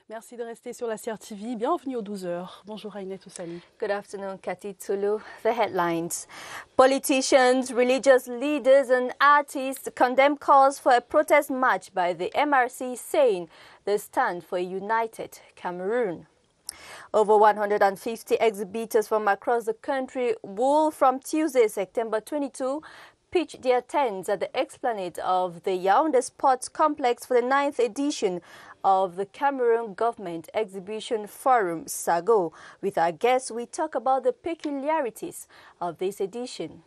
Merci de rester sur la CRTV. Bienvenue aux 12h. Bonjour Ainette Oussali. Good afternoon, Cathy Tulu. The headlines. Politicians, religious leaders and artists condemn calls for a protest march by the MRC, saying they stand for a united Cameroon. Over 150 exhibitors from across the country will, from Tuesday, September 22, pitch their tents at the esplanade of the Yaoundé Sports Complex for the 9th edition of the Cameroon Government Exhibition Forum, SAGO. With our guests, we talk about the peculiarities of this edition.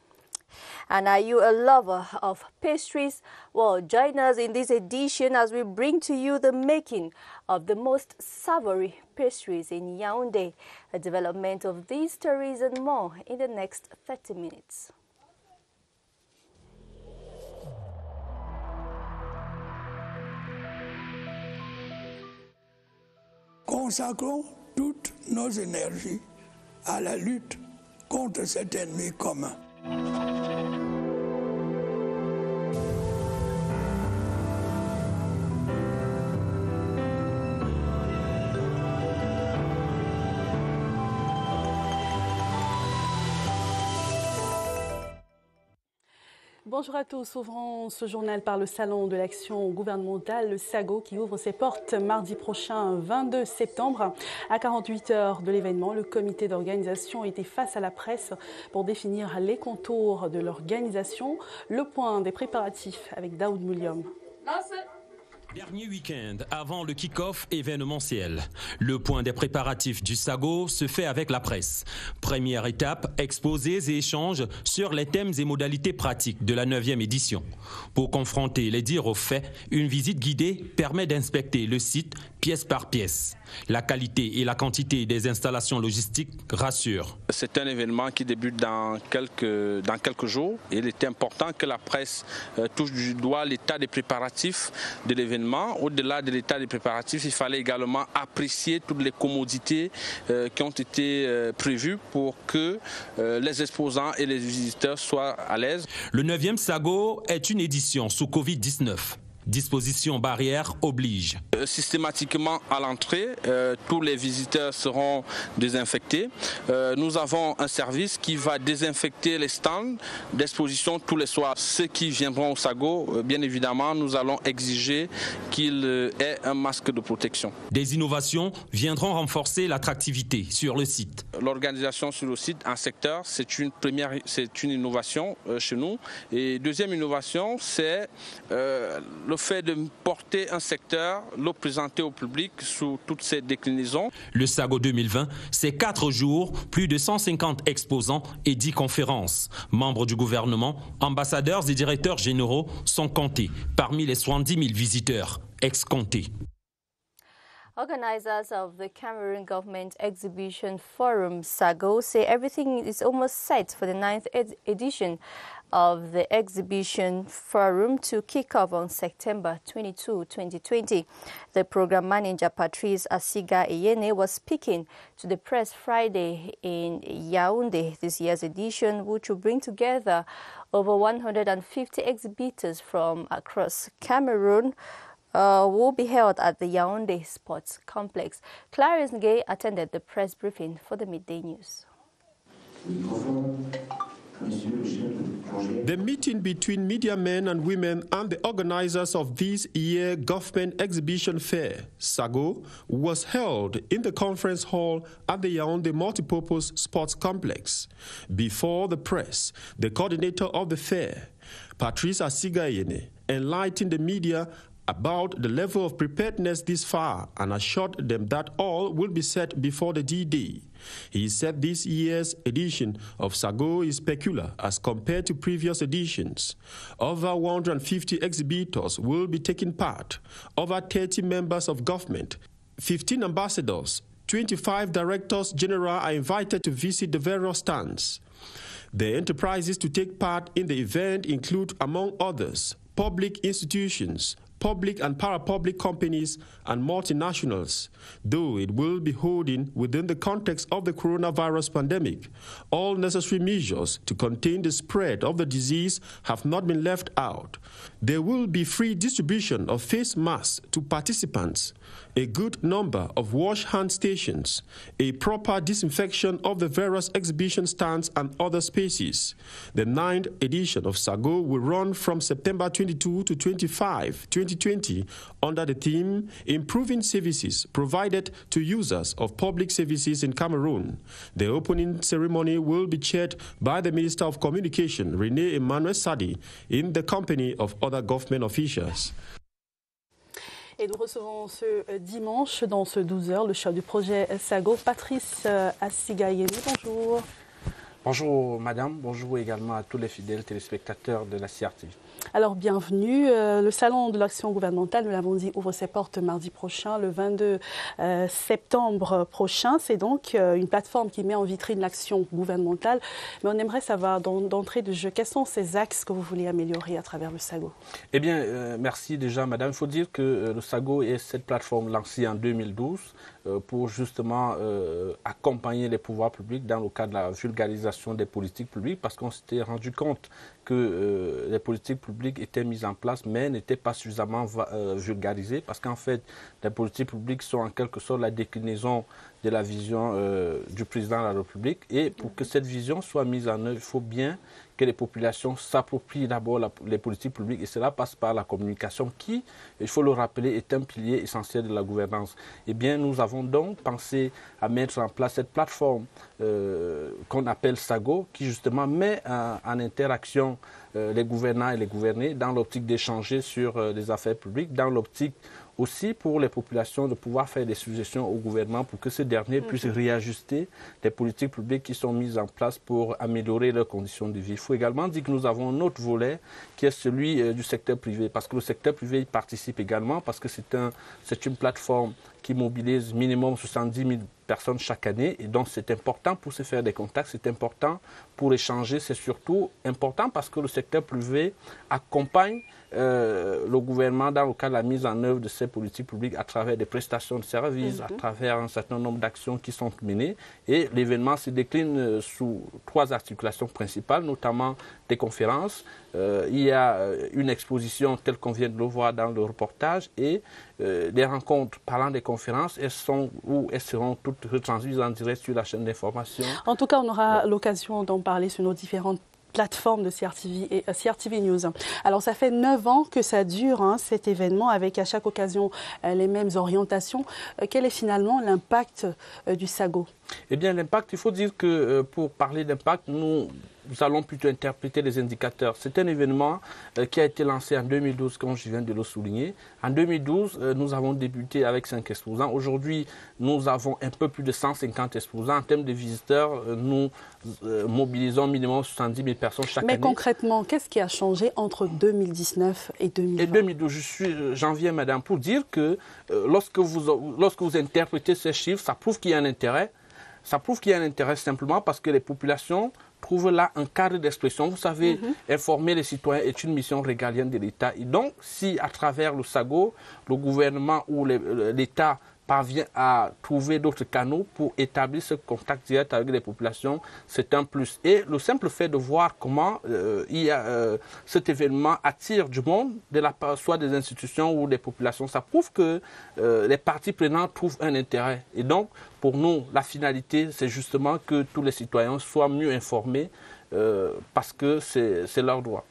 And are you a lover of pastries? Well, join us in this edition as we bring to you the making of the most savory pastries in Yaoundé. A development of these stories and more in the next 30 minutes. Consacrons toutes nos énergies à la lutte contre cet ennemi commun. Bonjour à tous. Ouvrons ce journal par le Salon de l'action gouvernementale, le SAGO, qui ouvre ses portes mardi prochain, 22 septembre. À 48 heures de l'événement, le comité d'organisation était face à la presse pour définir les contours de l'organisation. Le point des préparatifs avec Daoud Mouliom. Dernier week-end avant le kick-off événementiel. Le point des préparatifs du SAGO se fait avec la presse. Première étape, exposés et échanges sur les thèmes et modalités pratiques de la 9e édition. Pour confronter les dires aux faits, une visite guidée permet d'inspecter le site pièce par pièce. La qualité et la quantité des installations logistiques rassurent. C'est un événement qui débute dans quelques jours. Il est important que la presse touche du doigt l'état des préparatifs de l'événement. Au-delà de l'état des préparatifs, il fallait également apprécier toutes les commodités qui ont été prévues pour que les exposants et les visiteurs soient à l'aise. Le 9e SAGO est une édition sous Covid-19. Dispositions barrières obligent. Systématiquement à l'entrée, tous les visiteurs seront désinfectés. Nous avons un service qui va désinfecter les stands d'exposition tous les soirs. Ceux qui viendront au SAGO, bien évidemment, nous allons exiger qu'ils aient un masque de protection. Des innovations viendront renforcer l'attractivité sur le site. L'organisation sur le site, un secteur, c'est une innovation chez nous. Et deuxième innovation, c'est le fait de porter un secteur, le présenter au public sous toutes ses déclinaisons. Le SAGO 2020, c'est 4 jours, plus de 150 exposants et 10 conférences. Membres du gouvernement, ambassadeurs et directeurs généraux sont comptés parmi les 70 000 visiteurs ex-comptés. Organizers of the Cameroon Government Exhibition Forum, SAGO, say everything is almost set for the 9th edition of the Exhibition Forum to kick off on September 22, 2020. The program manager, Patrice Asiga-Eyene, was speaking to the press Friday in Yaoundé. This year's edition, which will bring together over 150 exhibitors from across Cameroon, will be held at the Yaoundé Sports Complex. Clarence Gay attended the press briefing for the midday news. The meeting between media men and women and the organizers of this year's government exhibition fair, SAGO, was held in the conference hall at the Yaoundé Multipurpose Sports Complex. Before the press, the coordinator of the fair, Patrice Asiga-Eyene, enlightened the media about the level of preparedness this far and assured them that all will be set before the D-Day. He said this year's edition of SAGO is peculiar as compared to previous editions. Over 150 exhibitors will be taking part, over 30 members of government, 15 ambassadors, 25 directors general are invited to visit the various stands. The enterprises to take part in the event include, among others, public institutions, public and para-public companies, and multinationals. Though it will be holding within the context of the coronavirus pandemic, all necessary measures to contain the spread of the disease have not been left out. There will be free distribution of face masks to participants, a good number of wash hand stations, a proper disinfection of the various exhibition stands and other spaces. The 9th edition of SAGO will run from September 22 to 25, 2020, under the theme Improving Services Provided to Users of Public Services in Cameroon. The opening ceremony will be chaired by the Minister of Communication, René Emmanuel Sadi, in the company of other government officials. Et nous recevons ce dimanche, dans ce 12h, le chef du projet SAGO, Patrice Assigayemi. Bonjour. Bonjour madame, bonjour également à tous les fidèles téléspectateurs de la CRTV. Alors bienvenue, le salon de l'action gouvernementale, nous l'avons dit, ouvre ses portes mardi prochain, le 22 septembre prochain. C'est donc une plateforme qui met en vitrine l'action gouvernementale. Mais on aimerait savoir d'entrée de jeu, quels sont ces axes que vous voulez améliorer à travers le SAGO? Eh bien, merci déjà madame. Il faut dire que le SAGO est cette plateforme lancée en 2012 pour justement accompagner les pouvoirs publics dans le cadre de la vulgarisation des politiques publiques, parce qu'on s'était rendu compte que les politiques publiques étaient mises en place mais n'étaient pas suffisamment vulgarisées, parce qu'en fait les politiques publiques sont en quelque sorte la déclinaison de la vision du président de la République, et pour que cette vision soit mise en œuvre, il faut bien que les populations s'approprient d'abord les politiques publiques, et cela passe par la communication qui, il faut le rappeler, est un pilier essentiel de la gouvernance. Eh bien, nous avons donc pensé à mettre en place cette plateforme qu'on appelle SAGO, qui justement met en interaction les gouvernants et les gouvernés dans l'optique d'échanger sur les affaires publiques, dans l'optique aussi pour les populations de pouvoir faire des suggestions au gouvernement pour que ce dernier puisse réajuster les politiques publiques qui sont mises en place pour améliorer leurs conditions de vie. Il faut également dire que nous avons un autre volet qui est celui du secteur privé, parce que le secteur privé y participe également, parce que c'est une plateforme qui mobilise minimum 70 000 personnes chaque année, et donc c'est important pour se faire des contacts, c'est important pour échanger, c'est surtout important parce que le secteur privé accompagne le gouvernement dans le cadre de la mise en œuvre de ces politiques publiques à travers des prestations de services, à travers un certain nombre d'actions qui sont menées, et l'événement se décline sous 3 articulations principales, notamment des conférences. Il y a une exposition telle qu'on vient de le voir dans le reportage, et des rencontres parlant des conférences, elles seront toutes retransmises en direct sur la chaîne d'information. En tout cas, on aura l'occasion d'en parler sur nos différentes plateforme de CRTV et CRTV News. Alors ça fait 9 ans que ça dure, cet événement, avec à chaque occasion les mêmes orientations. Quel est finalement l'impact du SAGO? Eh bien l'impact, il faut dire que pour parler d'impact, nous allons plutôt interpréter les indicateurs. C'est un événement qui a été lancé en 2012, comme je viens de le souligner. En 2012, nous avons débuté avec 5 exposants. Aujourd'hui, nous avons un peu plus de 150 exposants. En termes de visiteurs, nous mobilisons minimum 70 000 personnes chaque année. Mais concrètement, qu'est-ce qui a changé entre 2019 et 2020? Et 2012, j'en viens, madame, pour dire que lorsque vous interprétez ces chiffres, ça prouve qu'il y a un intérêt. Ça prouve qu'il y a un intérêt simplement parce que les populations trouvent là un cadre d'expression. Vous savez, informer les citoyens est une mission régalienne de l'État. Et donc, si à travers le SAGO, le gouvernement ou l'État parvient à trouver d'autres canaux pour établir ce contact direct avec les populations, c'est un plus. Et le simple fait de voir comment cet événement attire du monde, de la part soit des institutions ou des populations, ça prouve que les parties prenantes trouvent un intérêt. Et donc, pour nous, la finalité, c'est justement que tous les citoyens soient mieux informés parce que c'est leur droit.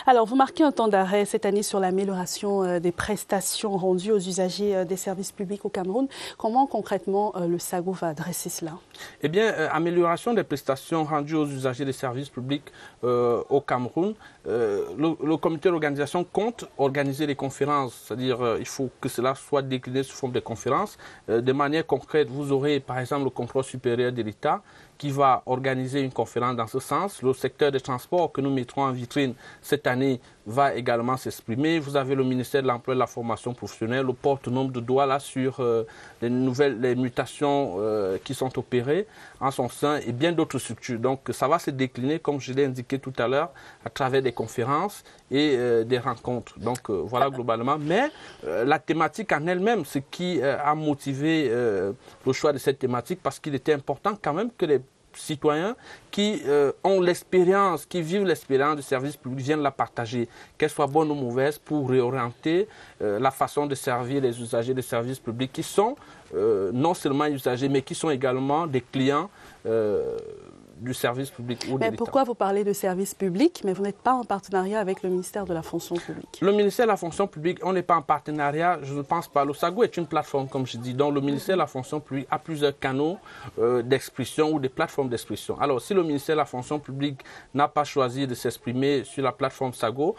Alors, vous marquez un temps d'arrêt cette année sur l'amélioration des prestations rendues aux usagers des services publics au Cameroun. Comment concrètement le SAGO va adresser cela? Eh bien, amélioration des prestations rendues aux usagers des services publics au Cameroun. Le comité d'organisation compte organiser des conférences, c'est-à-dire il faut que cela soit décliné sous forme de conférences. De manière concrète, vous aurez par exemple le contrôle supérieur de l'État qui va organiser une conférence dans ce sens. Le secteur des transports que nous mettrons en vitrine cette année va également s'exprimer. Vous avez le ministère de l'Emploi et de la Formation professionnelle, le porte-nombre de doigt là sur les mutations qui sont opérées en son sein et bien d'autres structures. Donc ça va se décliner, comme je l'ai indiqué tout à l'heure, à travers des conférences et des rencontres. Donc voilà globalement. Mais la thématique en elle-même, ce qui a motivé le choix de cette thématique, parce qu'il était important quand même que les citoyens qui ont l'expérience, qui vivent l'expérience du service public viennent la partager, qu'elle soit bonne ou mauvaise, pour réorienter la façon de servir les usagers des services publics qui sont non seulement usagers, mais qui sont également des clients du service public ou de l'État. Pourquoi vous parlez de service public, mais vous n'êtes pas en partenariat avec le ministère de la fonction publique? Le ministère de la fonction publique, on n'est pas en partenariat, je ne pense pas. Le SAGO est une plateforme, comme je dis, donc le ministère de la fonction publique a plusieurs canaux d'expression ou des plateformes d'expression. Alors, si le ministère de la fonction publique n'a pas choisi de s'exprimer sur la plateforme SAGO,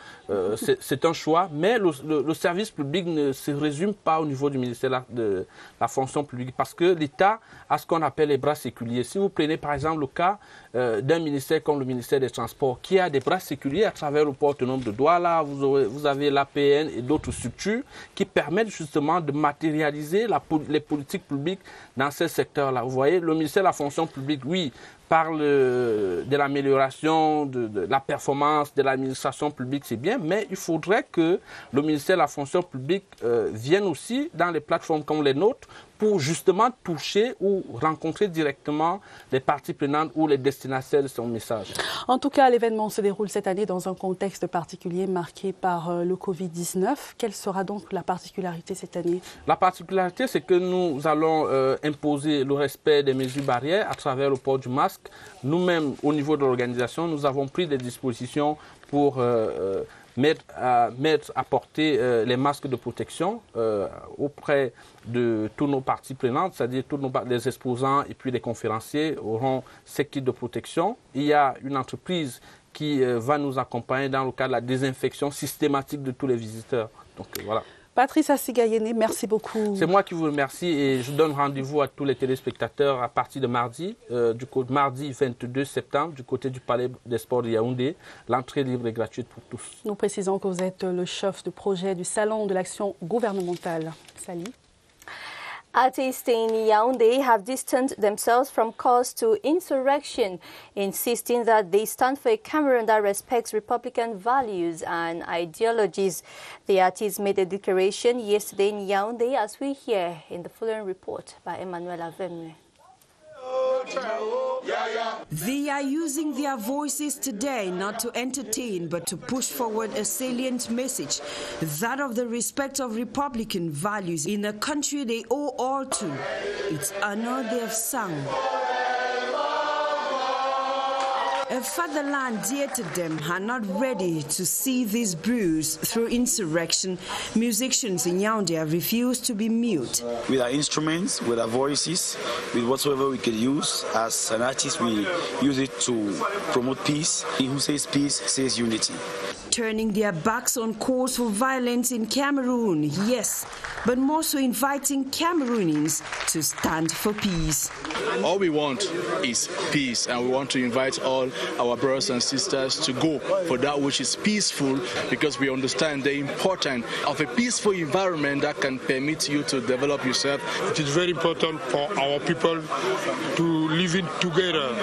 c'est un choix, mais le service public ne se résume pas au niveau du ministère de la fonction publique, parce que l'État a ce qu'on appelle les bras séculiers. Si vous prenez par exemple le cas d'un ministère comme le ministère des Transports, qui a des bras séculiers à travers le porte-nombre de Douala, vous avez l'APN et d'autres structures qui permettent justement de matérialiser les politiques publiques dans ce secteur-là. Vous voyez, le ministère de la fonction publique, oui, parle de l'amélioration de la performance de l'administration publique, c'est bien, mais il faudrait que le ministère de la fonction publique vienne aussi dans les plateformes comme les nôtres pour justement toucher ou rencontrer directement les parties prenantes ou les destinataires de son message. En tout cas, l'événement se déroule cette année dans un contexte particulier marqué par le Covid-19. Quelle sera donc la particularité cette année? La particularité, c'est que nous allons imposer le respect des mesures barrières à travers le port du masque. Nous-mêmes, au niveau de l'organisation, nous avons pris des dispositions pour apporter les masques de protection auprès de tous nos parties prenantes, c'est-à-dire tous les exposants et puis les conférenciers auront ces kits de protection. Il y a une entreprise qui va nous accompagner dans le cadre de la désinfection systématique de tous les visiteurs. Donc voilà. Patrice Assigayene, merci beaucoup. C'est moi qui vous remercie et je donne rendez-vous à tous les téléspectateurs à partir de mardi, mardi 22 septembre, du côté du Palais des Sports de Yaoundé. L'entrée libre et gratuite pour tous. Nous précisons que vous êtes le chef de projet du Salon de l'action gouvernementale. Salut. Artists in Yaoundé have distanced themselves from calls to insurrection, insisting that they stand for a Cameroon that respects Republican values and ideologies. The artists made a declaration yesterday in Yaoundé, as we hear in the following report by Emmanuel Avemwe. They are using their voices today not to entertain but to push forward a salient message, that of the respect of Republican values in a country they owe all to. It's honor they have sung. A fatherland dear to them are not ready to see this bruise through insurrection. Musicians in Yaoundé have refused to be mute. With our instruments, with our voices, with whatsoever we can use, as an artist we use it to promote peace. He who says peace says unity. Turning their backs on calls for violence in Cameroon, yes, but more so inviting Cameroonians to stand for peace. All we want is peace, and we want to invite all our brothers and sisters to go for that which is peaceful, because we understand the importance of a peaceful environment that can permit you to develop yourself. It is very important for our people to live in together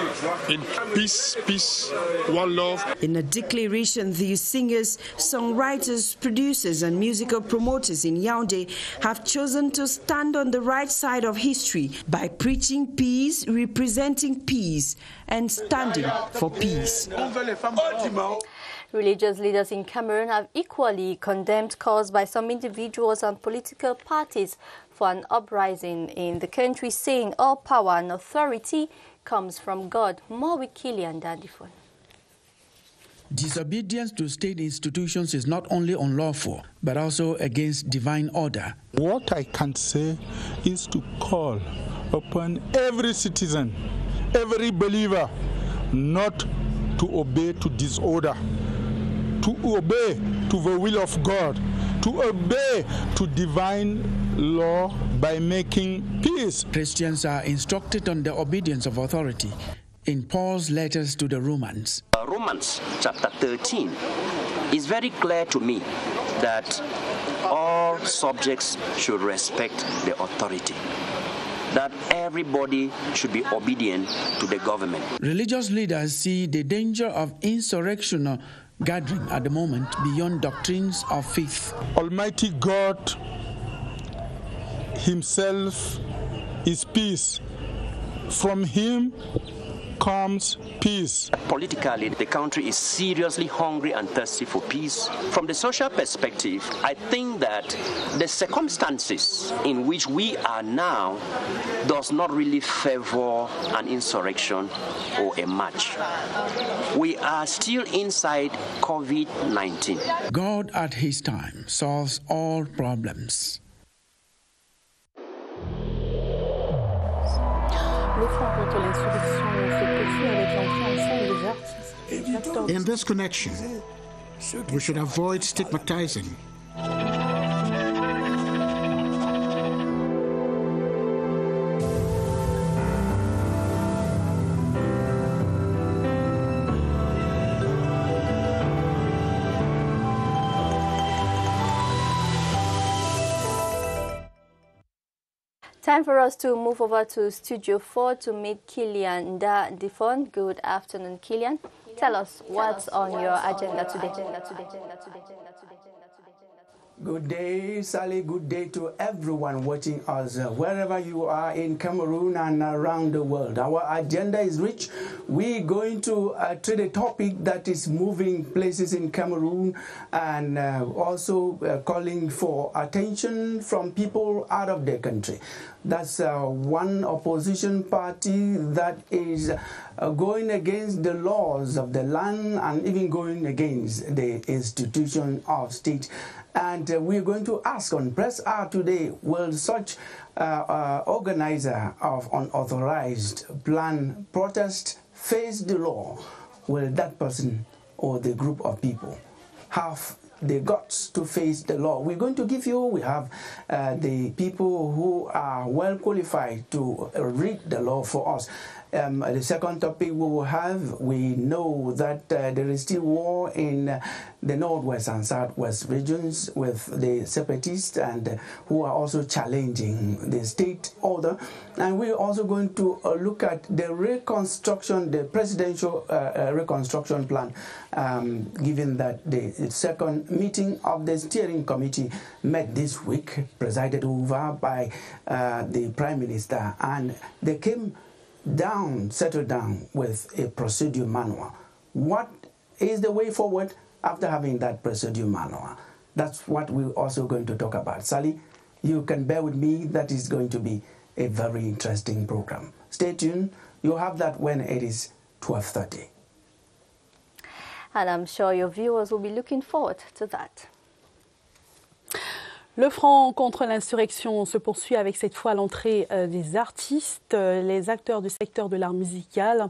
in peace, one love. In a declaration, these singers, songwriters, producers and musical promoters in Yaoundé have chosen to stand on the right side of history by preaching peace, representing peace and standing for peace. Religious leaders in Cameroon have equally condemned calls by some individuals and political parties for an uprising in the country, saying all power and authority comes from God. More with Kilian Dandifon. Disobedience to state institutions is not only unlawful, but also against divine order. What I can say is to call upon every citizen, every believer, not to obey to disorder, to obey to the will of God, to obey to divine law by making peace. Christians are instructed on the obedience of authority in Paul's letters to the Romans. Romans chapter 13, It's very clear to me that all subjects should respect the authority, that everybody should be obedient to the government. Religious leaders see the danger of insurrectional gathering at the moment beyond doctrines of faith. Almighty God Himself is peace. From Him comes peace. Politically, the country is seriously hungry and thirsty for peace. From the social perspective, I think that the circumstances in which we are now does not really favor an insurrection or a march. We are still inside COVID-19. God at His time solves all problems. Le front contre l'insurrection se poursuit avec l'entrée en scène des artistes. In this connection, we should avoid stigmatizing. Time for us to move over to Studio 4 to meet Kilian Defon. Good afternoon, Kilian. Tell us what's on your agenda today. Good day, Sally. Good day to everyone watching us wherever you are in Cameroon and around the world. Our agenda is rich. We're going to treat a topic that is moving places in Cameroon and also calling for attention from people out of the country. That's one opposition party that is going against the laws of the land and even going against the institution of state. And we're going to ask on Press Hour today, will such organizer of unauthorized planned protest face the law? Will that person or the group of people have the guts to face the law? We're going to give you, we have the people who are well qualified to read the law for us. The second topic we will have, we know that there is still war in the northwest and southwest regions with the separatists and who are also challenging the state order. And we're also going to look at the reconstruction, the presidential reconstruction plan, given that the second meeting of the steering committee met this week, presided over by the Prime Minister, and they settled down with a procedure manual. What is the way forward after having that procedure manual? That's what we're also going to talk about. Sally, you can bear with me. That is going to be a very interesting program. Stay tuned. You'll have that when it is 12:30. And I'm sure your viewers will be looking forward to that. Le front contre l'insurrection se poursuit avec cette fois l'entrée des artistes. Les acteurs du secteur de l'art musical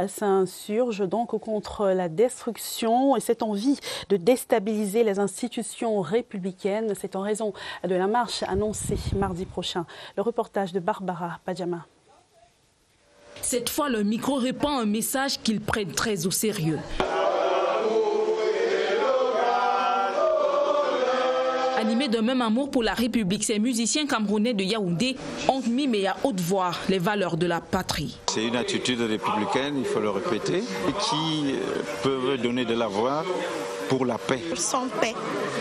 s'insurgent donc contre la destruction et cette envie de déstabiliser les institutions républicaines. C'est en raison de la marche annoncée mardi prochain. Le reportage de Barbara Padjama. Cette fois, le micro répand un message qu'ils prennent très au sérieux. Animés d'un même amour pour la République, ces musiciens camerounais de Yaoundé ont mis à haute voix les valeurs de la patrie. C'est une attitude républicaine, il faut le répéter, qui peut donner de la voix pour la paix. Sans paix,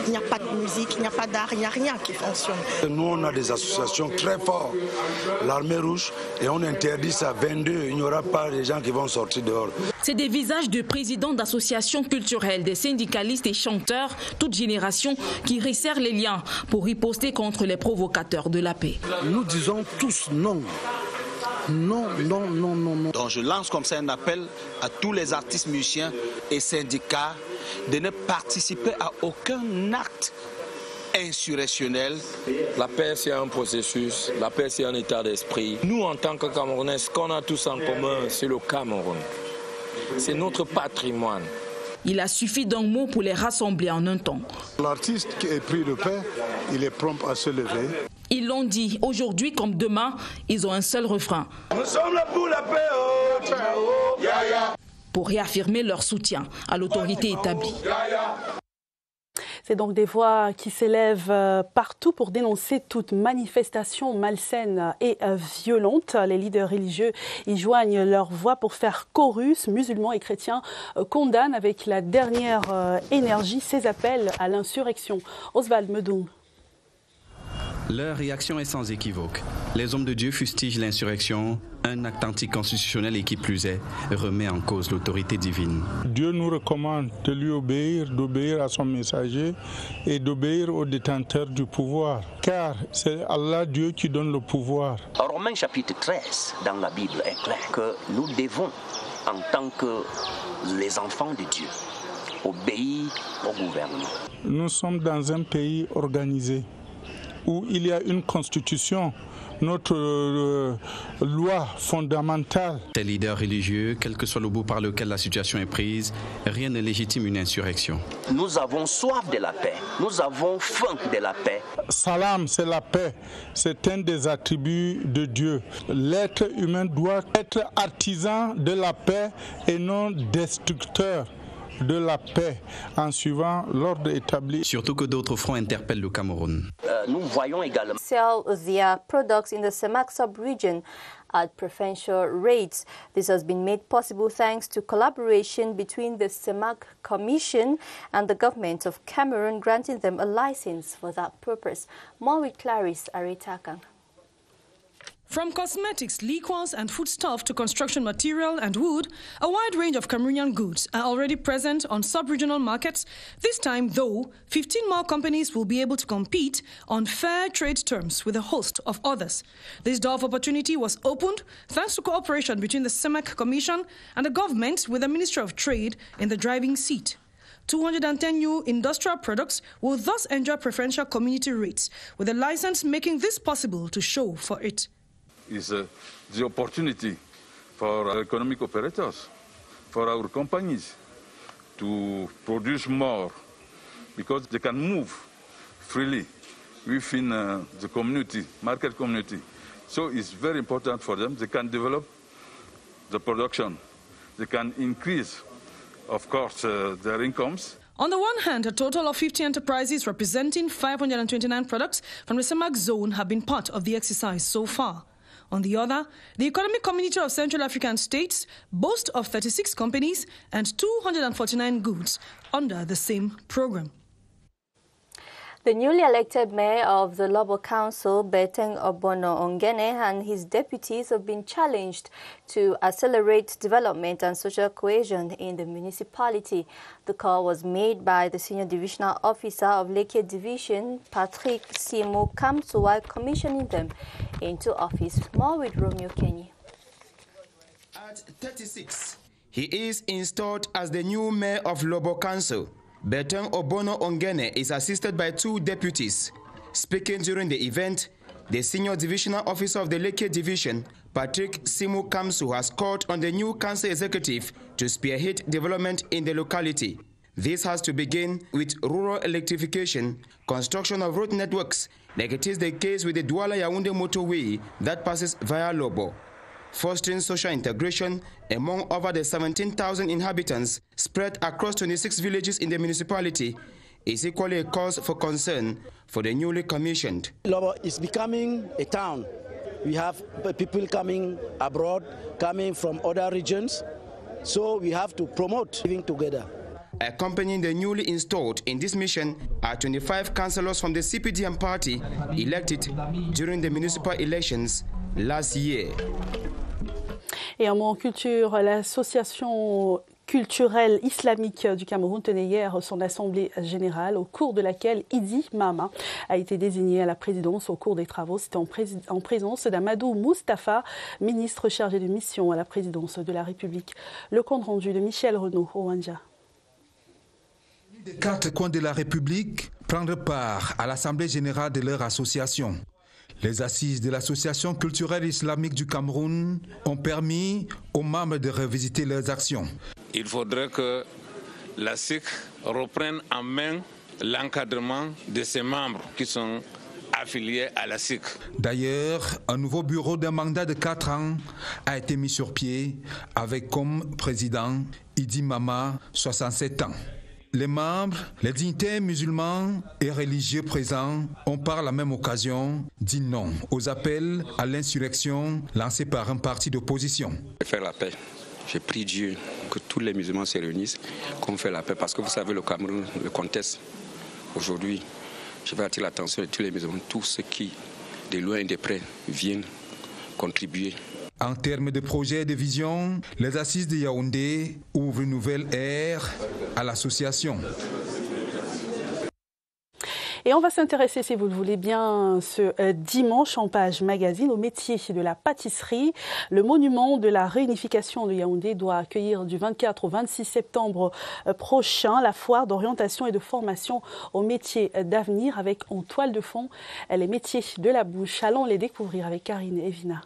il n'y a pas de musique, il n'y a pas d'art, il n'y a rien qui fonctionne. Nous, on a des associations très fortes, l'Armée Rouge, et on interdit ça 22, il n'y aura pas de gens qui vont sortir dehors. C'est des visages de présidents d'associations culturelles, des syndicalistes et chanteurs, toute génération, qui resserrent les liens pour riposter contre les provocateurs de la paix. Nous disons tous non. Non, non, non, non, non. Donc je lance comme ça un appel à tous les artistes musiciens et syndicats de ne participer à aucun acte insurrectionnel. La paix, c'est un processus, la paix, c'est un état d'esprit. Nous, en tant que Camerounais, ce qu'on a tous en commun, c'est le Cameroun. C'est notre patrimoine. Il a suffi d'un mot pour les rassembler en un temps. L'artiste qui est pris de paix, il est prompt à se lever. Ils l'ont dit, aujourd'hui comme demain, ils ont un seul refrain. Nous sommes là pour la paix, oh, ciao, pour réaffirmer leur soutien à l'autorité établie. C'est donc des voix qui s'élèvent partout pour dénoncer toute manifestation malsaine et violente. Les leaders religieux y joignent leur voix pour faire chorus. Musulmans et chrétiens condamnent avec la dernière énergie ces appels à l'insurrection. Oswald Medoung. Leur réaction est sans équivoque. Les hommes de Dieu fustigent l'insurrection, un acte anticonstitutionnel et qui plus est, remet en cause l'autorité divine. Dieu nous recommande de lui obéir, d'obéir à son messager et d'obéir aux détenteurs du pouvoir. Car c'est Allah Dieu qui donne le pouvoir. Romains chapitre 13 dans la Bible est clair que nous devons, en tant que les enfants de Dieu, obéir au gouvernement. Nous sommes dans un pays organisé, où il y a une constitution, notre loi fondamentale. Ces leaders religieux, quel que soit le bout par lequel la situation est prise, rien ne légitime une insurrection. Nous avons soif de la paix, nous avons faim de la paix. Salam, c'est la paix, c'est un des attributs de Dieu. L'être humain doit être artisan de la paix et non destructeur de la paix en suivant l'ordre établi. Surtout que d'autres fronts interpellent le Cameroun. Nous voyons également sell their products in the Semak sub-region at preferential rates. This has been made possible thanks to collaboration between the Semak Commission and the government of Cameroon, granting them a license for that purpose. More with Clarice Aretakang. From cosmetics, liquors and foodstuff to construction material and wood, a wide range of Cameroonian goods are already present on sub-regional markets. This time, though, 15 more companies will be able to compete on fair trade terms with a host of others. This door of opportunity was opened thanks to cooperation between the Semak Commission and the government, with the Ministry of Trade in the driving seat. 210 new industrial products will thus enjoy preferential community rates, with a license making this possible to show for it. Is the opportunity for our economic operators, for our companies to produce more, because they can move freely within the community, market community. So it's very important for them. They can develop the production. They can increase, of course, their incomes. On the one hand, a total of 50 enterprises representing 529 products from the Semak zone have been part of the exercise so far. On the other, the Economic Community of Central African States boasts of 36 companies and 249 goods under the same program. The newly elected mayor of the Lobo Council, Beteng Obono Ongene, and his deputies have been challenged to accelerate development and social cohesion in the municipality. The call was made by the Senior Divisional Officer of Leke Division, Patrick Simo Kamsu, while commissioning them into office. More with Romeo Kenny. At 36, he is installed as the new mayor of Lobo Council. Beteng Obono Ongene is assisted by two deputies. Speaking during the event, the Senior Divisional Officer of the Leke Division, Patrick Simu Kamsu, has called on the new council executive to spearhead development in the locality. This has to begin with rural electrification, construction of road networks, like it is the case with the Douala-Yaoundé motorway that passes via Lobo. Fostering social integration among over the 17,000 inhabitants spread across 26 villages in the municipality is equally a cause for concern for the newly commissioned. Lobo is becoming a town. We have people coming abroad, coming from other regions, so we have to promote living together. Accompanying the newly installed in this mission are 25 councillors from the CPDM party elected during the municipal elections last year. Et en mot en culture, l'association culturelle islamique du Cameroun tenait hier son assemblée générale, au cours de laquelle Idi Mama a été désigné à la présidence au cours des travaux. C'était en présence d'Amadou Moustapha, ministre chargé de mission à la présidence de la République. Le compte rendu de Michel Renaud au Wanja. Des quatre coins de la République prendre part à l'assemblée générale de leur association. Les assises de l'Association culturelle islamique du Cameroun ont permis aux membres de revisiter leurs actions. Il faudrait que la SIC reprenne en main l'encadrement de ses membres qui sont affiliés à la SIC. D'ailleurs, un nouveau bureau d'un mandat de 4 ans a été mis sur pied avec comme président Idi Mama, 67 ans. Les membres, les dignitaires musulmans et religieux présents ont par la même occasion dit non aux appels à l'insurrection lancés par un parti d'opposition. Faire la paix. Je prie Dieu que tous les musulmans se réunissent, qu'on fait la paix, parce que vous savez le Cameroun, le contexte aujourd'hui, je vais attirer l'attention de tous les musulmans, tous ceux qui, de loin et de près, viennent contribuer. En termes de projet et de vision, les assises de Yaoundé ouvrent une nouvelle ère à l'association. Et on va s'intéresser, si vous le voulez bien, ce dimanche en page magazine au métier de la pâtisserie. Le monument de la réunification de Yaoundé doit accueillir du 24 au 26 septembre prochain la foire d'orientation et de formation aux métiers d'avenir avec en toile de fond les métiers de la bouche. Allons les découvrir avec Karine et Evina.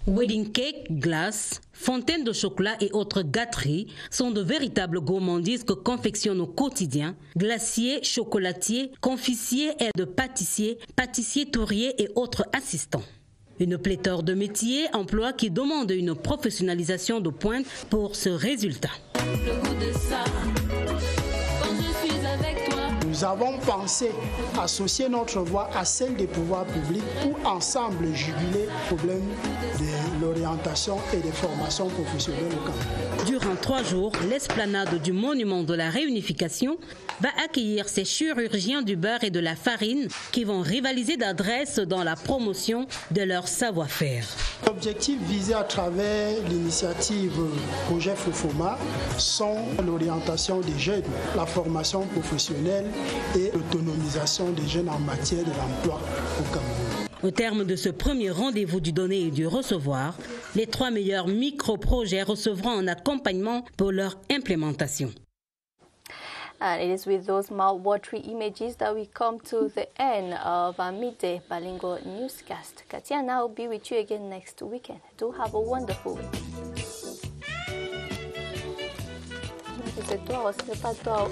Wedding cake, glace, fontaines de chocolat et autres gâteries sont de véritables gourmandises que confectionnent au quotidien glaciers, chocolatiers, confissiers, aides-pâtissiers, pâtissiers touriers et autres assistants. Une pléthore de métiers, emplois qui demandent une professionnalisation de pointe pour ce résultat. Le goût de ça, quand je suis avec toi. Nous avons pensé associer notre voix à celle des pouvoirs publics pour ensemble juguler le problème de l'orientation et des formations professionnelles au Cameroun. Durant 3 jours, l'esplanade du monument de la réunification va accueillir ces chirurgiens du beurre et de la farine qui vont rivaliser d'adresse dans la promotion de leur savoir-faire. L'objectif visé à travers l'initiative Projet Fofoma sont l'orientation des jeunes, la formation professionnelle et l'autonomisation des jeunes en matière de l'emploi au Cameroun. Au terme de ce premier rendez-vous du donner et du recevoir, les 3 meilleurs micro-projets recevront un accompagnement pour leur implémentation. And it is with those mouth-watering images that we come to the end of our midday bilingual newscast. Katia and I will be with you again next weekend. Do have a wonderful week. C'est toi, c'est pas toi.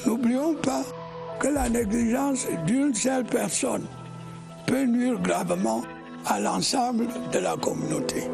N'oublions pas que la négligence d'une seule personne peut nuire gravement à l'ensemble de la communauté.